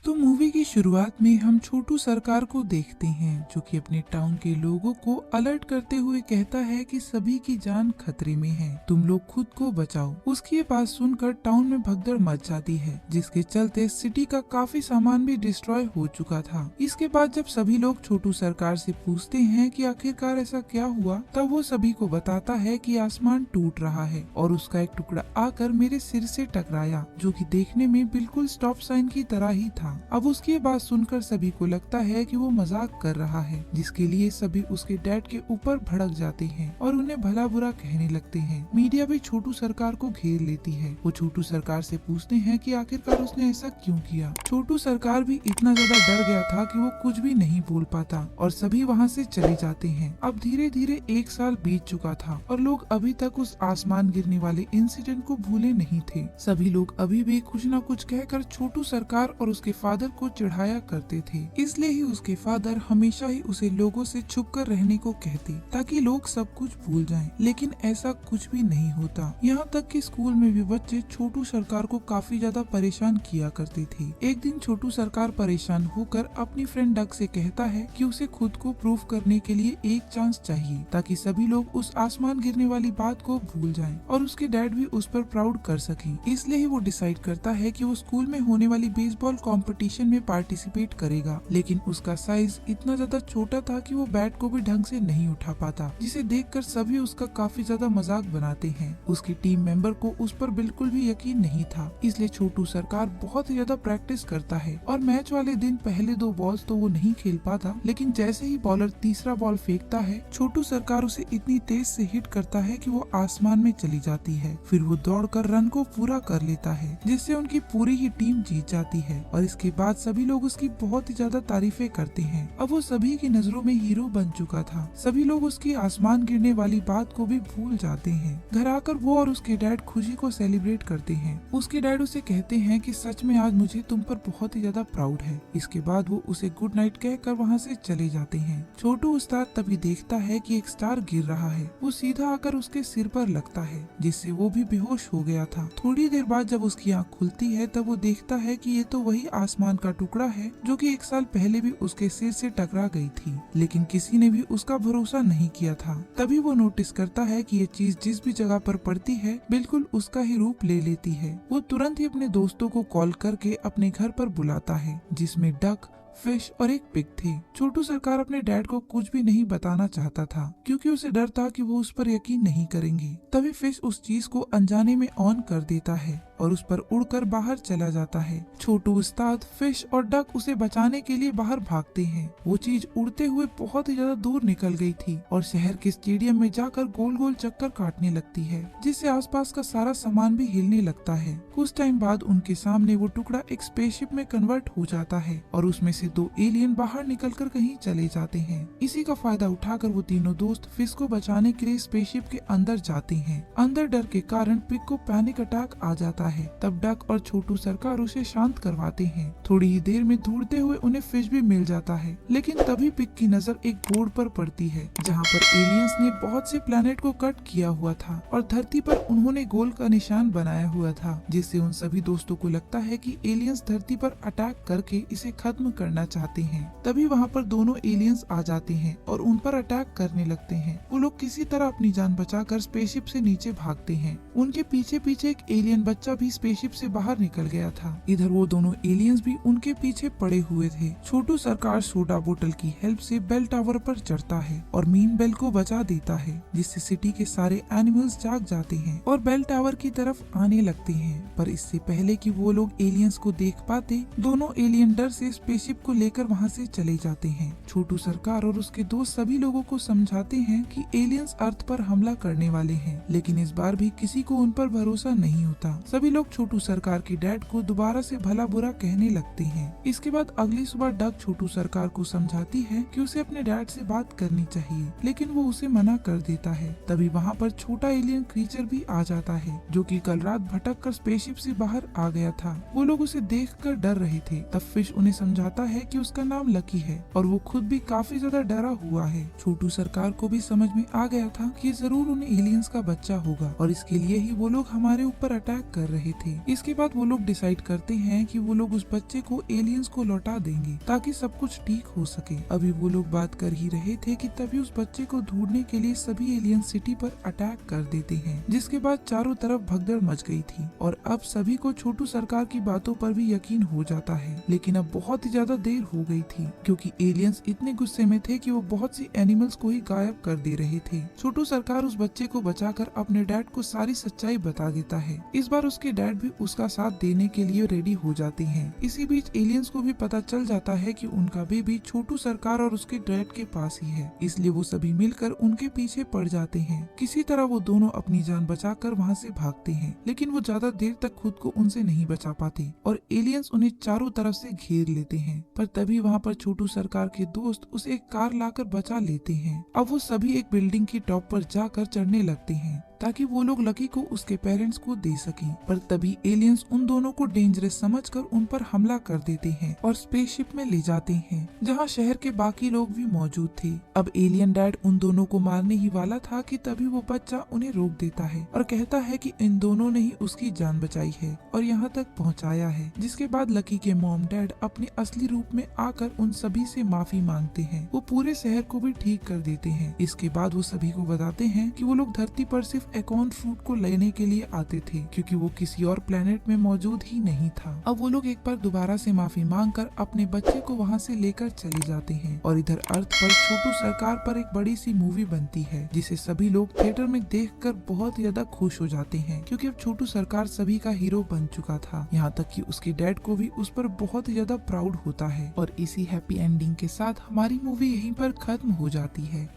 तो मूवी की शुरुआत में हम छोटू सरकार को देखते हैं जो कि अपने टाउन के लोगों को अलर्ट करते हुए कहता है कि सभी की जान खतरे में है, तुम लोग खुद को बचाओ। उसकी ये बात सुनकर टाउन में भगदड़ मच जाती है, जिसके चलते सिटी का काफी सामान भी डिस्ट्रॉय हो चुका था। इसके बाद जब सभी लोग छोटू सरकार से पूछते हैं कि आखिरकार ऐसा क्या हुआ, तब वो सभी को बताता है कि आसमान टूट रहा है और उसका एक टुकड़ा आकर मेरे सिर से टकराया, जो कि देखने में बिल्कुल स्टॉप साइन की तरह ही था। अब उसकी ये बात सुनकर सभी को लगता है कि वो मजाक कर रहा है, जिसके लिए सभी उसके डैड के ऊपर भड़क जाते हैं और उन्हें भला बुरा कहने लगते हैं। मीडिया भी छोटू सरकार को घेर लेती है। वो छोटू सरकार से पूछते हैं कि आखिरकार उसने ऐसा क्यों किया। छोटू सरकार भी इतना ज्यादा डर गया था कि वो कुछ भी नहीं बोल पाता और सभी वहाँ से चले जाते हैं। अब धीरे धीरे 1 साल बीत चुका था और लोग अभी तक उस आसमान गिरने वाले इंसिडेंट को भूले नहीं थे। सभी लोग अभी भी कुछ न कुछ कहकर छोटू सरकार और उसके फादर को चिढ़ाया करते थे। इसलिए ही उसके फादर हमेशा ही उसे लोगों से छुपकर रहने को कहते ताकि लोग सब कुछ भूल जाएं। लेकिन ऐसा कुछ भी नहीं होता। यहाँ तक कि स्कूल में भी बच्चे छोटू सरकार को काफी ज्यादा परेशान किया करते थे। एक दिन छोटू सरकार परेशान होकर अपनी फ्रेंड डक से कहता है कि उसे खुद को प्रूव करने के लिए एक चांस चाहिए ताकि सभी लोग उस आसमान गिरने वाली बात को भूल जाएं और उसके डैड भी उस पर प्राउड कर सकें। इसलिए ही वो डिसाइड करता है कि वो स्कूल में होने वाली बेसबॉल कंपटीशन में पार्टिसिपेट करेगा। लेकिन उसका साइज इतना ज्यादा छोटा था कि वो बैट को भी ढंग से नहीं उठा पाता, जिसे देखकर सभी उसका काफी ज्यादा मजाक बनाते हैं। उसकी टीम मेंबर को उस पर बिल्कुल भी यकीन नहीं था, इसलिए छोटू सरकार बहुत ही ज्यादा प्रैक्टिस करता है और मैच वाले दिन पहले 2 बॉल्स तो वो नहीं खेल पाता, लेकिन जैसे ही बॉलर तीसरा बॉल फेंकता है, छोटू सरकार उसे इतनी तेज से हिट करता है कि वो आसमान में चली जाती है। फिर वो दौड़कर रन को पूरा कर लेता है, जिससे उनकी पूरी ही टीम जीत जाती है और इसके बाद सभी लोग उसकी बहुत ही ज्यादा तारीफें करते हैं। अब वो सभी की नजरों में हीरो बन चुका था। सभी लोग उसकी आसमान गिरने वाली बात को भी भूल जाते हैं। घर आकर वो और उसके डैड खुशी को सेलिब्रेट करते हैं। उसके डैड उसे कहते हैं कि सच में आज मुझे तुम पर बहुत ही ज्यादा प्राउड है। इसके बाद वो उसे गुड नाइट कहकर वहाँ से चले जाते हैं। छोटू उस्ताद तभी देखता है कि एक स्टार गिर रहा है। वो सीधा आकर उसके सिर पर लगता है, जिससे वो भी बेहोश हो गया था। थोड़ी देर बाद जब उसकी आँख खुलती है तब वो देखता है कि ये तो वही आसमान का टुकड़ा है जो कि 1 साल पहले भी उसके सिर से टकरा गई थी, लेकिन किसी ने भी उसका भरोसा नहीं किया था। तभी वो नोटिस करता है कि ये चीज जिस भी जगह पर पड़ती है बिल्कुल उसका ही रूप ले लेती है। वो तुरंत ही अपने दोस्तों को कॉल करके अपने घर पर बुलाता है, जिसमें डक, फिश और एक पिग थे। छोटू सरकार अपने डैड को कुछ भी नहीं बताना चाहता था, क्योंकि उसे डर था कि वो उस पर यकीन नहीं करेंगे। तभी फिश उस चीज को अनजाने में ऑन कर देता है और उस पर उड़कर बाहर चला जाता है। छोटू उस्ताद, फिश और डक उसे बचाने के लिए बाहर भागते हैं। वो चीज उड़ते हुए बहुत ही ज्यादा दूर निकल गई थी और शहर के स्टेडियम में जाकर गोल गोल चक्कर काटने लगती है, जिससे आसपास का सारा सामान भी हिलने लगता है। कुछ टाइम बाद उनके सामने वो टुकड़ा एक स्पेसशिप में कन्वर्ट हो जाता है और उसमें से 2 एलियन बाहर निकलकर कहीं चले जाते हैं। इसी का फायदा उठाकर वो तीनों दोस्त फिश को बचाने के लिए स्पेसशिप के अंदर जाते हैं। अंदर डर के कारण पिग को पैनिक अटैक आ जाता है। तब डक और छोटू सरकार उसे शांत करवाते हैं। थोड़ी ही देर में ढूंढते हुए उन्हें फिश भी मिल जाता है, लेकिन तभी पिग की नजर एक बोर्ड पर पड़ती है जहाँ पर एलियंस ने बहुत से प्लैनेट को कट किया हुआ था और धरती पर उन्होंने गोल का निशान बनाया हुआ था, जिससे उन सभी दोस्तों को लगता है कि एलियंस धरती पर अटैक करके इसे खत्म करना चाहते हैं। तभी वहाँ पर दोनों एलियंस आ जाते हैं और उन पर अटैक करने लगते हैं। वो लोग किसी तरह अपनी जान बचाकर स्पेसशिप से नीचे भागते हैं। उनके पीछे पीछे एक एलियन बच्चा भी स्पेसशिप से बाहर निकल गया था। इधर वो दोनों एलियंस भी उनके पीछे पड़े हुए थे। छोटू सरकार सोडा बोतल की हेल्प से बेल टावर पर चढ़ता है और मीन बेल को बचा देता है, जिससे सिटी के सारे एनिमल्स जाग जाते हैं और बेल टावर की तरफ आने लगते हैं। पर इससे पहले कि वो लोग एलियंस को देख पाते, दोनों एलियन डर से स्पेसशिप को लेकर वहाँ से चले जाते हैं। छोटू सरकार और उसके दोस्त सभी लोगों को समझाते हैं कि एलियंस अर्थ पर हमला करने वाले हैं, लेकिन इस बार भी किसी को उन पर भरोसा नहीं होता। सभी लोग छोटू सरकार के डैड को दोबारा से भला बुरा कहने लगते हैं। इसके बाद अगली सुबह डक छोटू सरकार को समझाती है कि उसे अपने डैड से बात करनी चाहिए, लेकिन वो उसे मना कर देता है। तभी वहाँ पर छोटा एलियन क्रीचर भी आ जाता है, जो कि कल रात भटक कर स्पेसशिप से बाहर आ गया था। वो लोग उसे देखकर डर रहे थे। तब फिश उन्हें समझाता है कि उसका नाम लकी है और वो खुद भी काफी ज्यादा डरा हुआ है। छोटू सरकार को भी समझ में आ गया था कि जरूर उन्हें एलियंस का बच्चा होगा और इसके लिए ही वो लोग हमारे ऊपर अटैक कर रहे थे। इसके बाद वो लोग डिसाइड करते हैं कि वो लोग उस बच्चे को एलियंस को लौटा देंगे ताकि सब कुछ ठीक हो सके। अभी वो लोग बात कर ही रहे थे कि तभी उस बच्चे को ढूंढने के लिए सभी एलियन सिटी पर अटैक कर देते हैं, जिसके बाद चारों तरफ भगदड़ मच गई थी और अब सभी को छोटू सरकार की बातों पर भी यकीन हो जाता है। लेकिन अब बहुत ही ज्यादा देर हो गई थी क्योंकि एलियंस इतने गुस्से में थे कि वो बहुत सी एनिमल्स को ही गायब कर दे रहे थे। छोटू सरकार उस बच्चे को बचाकर अपने डैड को सारी सच्चाई बता देता है। इस बार उसके डैड भी उसका साथ देने के लिए रेडी हो जाते हैं। इसी बीच एलियंस को भी पता चल जाता है कि उनका बेबी छोटू सरकार और उसके डैड के पास ही है, इसलिए वो सभी मिलकर उनके पीछे पड़ जाते हैं। किसी तरह वो दोनों अपनी जान बचाकर वहाँ से भागते हैं, लेकिन वो ज्यादा देर तक खुद को उनसे नहीं बचा पाते और एलियंस उन्हें चारों तरफ से घेर लेते हैं। पर तभी वहाँ पर छोटू सरकार के दोस्त उसे एक कार लाकर बचा लेते हैं। अब वो सभी एक बिल्डिंग की टॉप पर जाकर चढ़ने लगते हैं ताकि वो लोग लकी को उसके पेरेंट्स को दे सकें। पर तभी एलियंस उन दोनों को डेंजरस समझकर उन पर हमला कर देते हैं और स्पेसशिप में ले जाते हैं, जहां शहर के बाकी लोग भी मौजूद थे। अब एलियन डैड उन दोनों को मारने ही वाला था कि तभी वो बच्चा उन्हें रोक देता है और कहता है कि इन दोनों ने ही उसकी जान बचाई है और यहाँ तक पहुँचाया है। जिसके बाद लकी के मॉम डैड अपने असली रूप में आकर उन सभी से माफी मांगते हैं। वो पूरे शहर को भी ठीक कर देते हैं। इसके बाद वो सभी को बताते हैं कि वो लोग धरती पर सिर्फ एकॉन फ्रूट को लेने के लिए आते थे क्योंकि वो किसी और प्लेनेट में मौजूद ही नहीं था। अब वो लोग एक बार दोबारा से माफी मांगकर अपने बच्चे को वहाँ से लेकर चले जाते हैं और इधर अर्थ पर छोटू सरकार पर एक बड़ी सी मूवी बनती है, जिसे सभी लोग थिएटर में देखकर बहुत ज्यादा खुश हो जाते हैं क्योंकि अब छोटू सरकार सभी का हीरो बन चुका था। यहाँ तक कि उसके डैड को भी उस पर बहुत ही ज्यादा प्राउड होता है। और इसी हैप्पी एंडिंग के साथ हमारी मूवी यहीं पर खत्म हो जाती है।